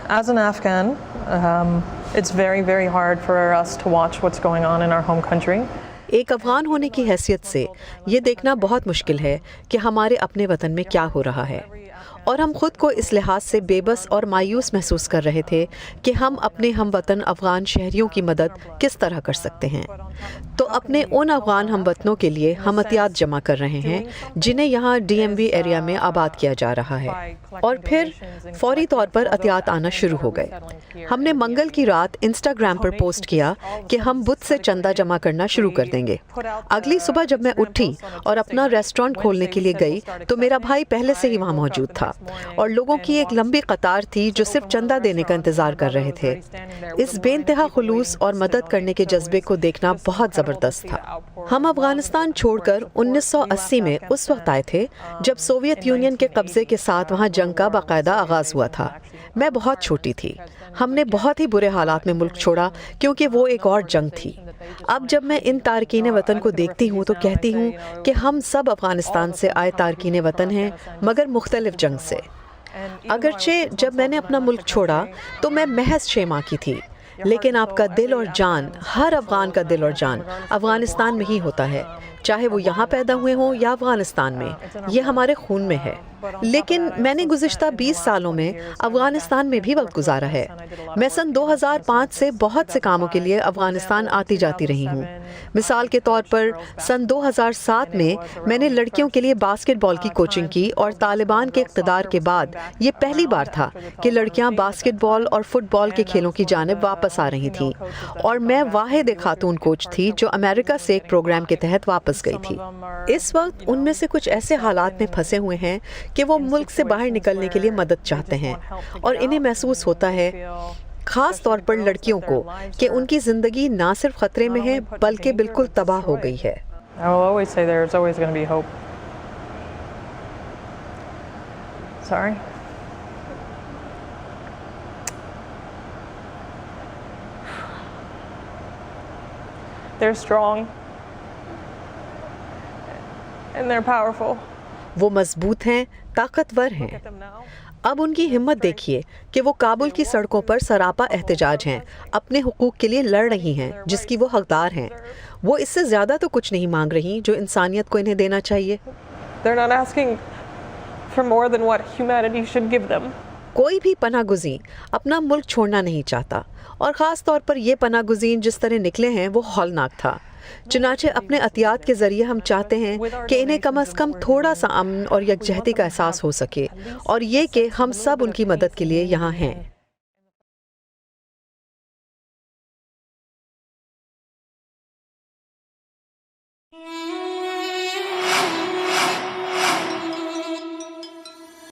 As an Afghan, it's very, very hard for us to watch what's going on in our home country. ایک افغان ہونے کی حیثیت سے یہ دیکھنا بہت مشکل ہے کہ ہمارے اپنے وطن میں کیا ہو رہا ہے، اور ہم خود کو اس لحاظ سے بے بس اور مایوس محسوس کر رہے تھے کہ ہم اپنے ہم وطن افغان شہریوں کی مدد کس طرح کر سکتے ہیں۔ تو اپنے ان افغان ہم وطنوں کے لیے ہم عطیات جمع کر رہے ہیں جنہیں یہاں ڈی ایم وی ایریا میں آباد کیا جا رہا ہے، اور پھر فوری طور پر عطیات آنا شروع ہو گئے۔ ہم نے منگل کی رات انسٹاگرام پر پوسٹ کیا کہ ہم بدھ سے چندہ جمع کرنا شروع کر دیں گے۔ اگلی صبح جب میں اٹھی اور اپنا ریسٹورانٹ کھولنے کے لیے گئی تو میرا بھائی پہلے سے ہی وہاں موجود تھا، اور لوگوں کی ایک لمبی قطار تھی جو صرف چندہ دینے کا انتظار کر رہے تھے۔ اس بے انتہا خلوص اور مدد کرنے کے جذبے کو دیکھنا بہت زبردست تھا۔ ہم افغانستان چھوڑ کر 1980 میں اس وقت آئے تھے جب سوویت یونین کے قبضے کے ساتھ وہاں جنگ کا باقاعدہ آغاز ہوا تھا۔ میں بہت چھوٹی تھی۔ ہم نے بہت ہی برے حالات میں ملک چھوڑا کیونکہ وہ ایک اور جنگ تھی۔ اب جب میں ان تارکین وطن کو دیکھتی ہوں تو کہتی ہوں کہ ہم سب افغانستان سے آئے تارکین وطن ہیں، مگر مختلف جنگ سے۔ اگرچہ جب میں نے اپنا ملک چھوڑا تو میں محض 6 ماہ کی تھی، لیکن آپ کا دل اور جان، ہر افغان کا دل اور جان افغانستان میں ہی ہوتا ہے، چاہے وہ یہاں پیدا ہوئے ہوں یا افغانستان میں، یہ ہمارے خون میں ہے۔ لیکن میں نے گزشتہ 20 سالوں میں افغانستان میں بھی وقت گزارا ہے۔ میں سن 2005 سے بہت سے کاموں کے لیے افغانستان آتی جاتی رہی ہوں۔ مثال کے طور پر سن 2007 میں میں نے لڑکیوں کے لیے باسکٹ بال کی کوچنگ کی، اور طالبان کے اقتدار کے بعد یہ پہلی بار تھا کہ لڑکیاں باسکٹ بال اور فٹ بال کے کھیلوں کی جانب واپس آ رہی تھیں، اور میں واحد ایک خاتون کوچ تھی جو امریکہ سے ایک پروگرام کے تحت واپس گئی تھی۔ اس وقت ان میں سے کچھ ایسے حالات میں پھنسے ہوئے ہیں کہ وہ ملک سے باہر نکلنے کے لیے مدد چاہتے ہیں، اور انہیں محسوس ہوتا ہے، خاص طور پر لڑکیوں کو، کہ ان کی زندگی نہ صرف خطرے میں ہے بلکہ بالکل تباہ ہو گئی ہے۔ I will always say there's always going to be hope. Sorry. They're strong and they're powerful. وہ مضبوط ہیں، طاقتور ہیں۔ اب ان کی ہمت دیکھیے کہ وہ کابل کی سڑکوں پر سراپا احتجاج ہیں، اپنے حقوق کے لیے لڑ رہی ہیں جس کی وہ حقدار ہیں۔ وہ اس سے زیادہ تو کچھ نہیں مانگ رہی جو انسانیت کو انہیں دینا چاہیے۔ They're not asking for more than what humanity should give them. کوئی بھی پناہ گزین اپنا ملک چھوڑنا نہیں چاہتا، اور خاص طور پر یہ پناہ گزین جس طرح نکلے ہیں وہ ہولناک تھا۔ چنانچہ اپنے عطیات کے ذریعے ہم چاہتے ہیں کہ انہیں کم از کم تھوڑا سا امن اور یکجہتی کا احساس ہو سکے، اور یہ کہ ہم سب ان کی مدد کے لیے یہاں ہیں۔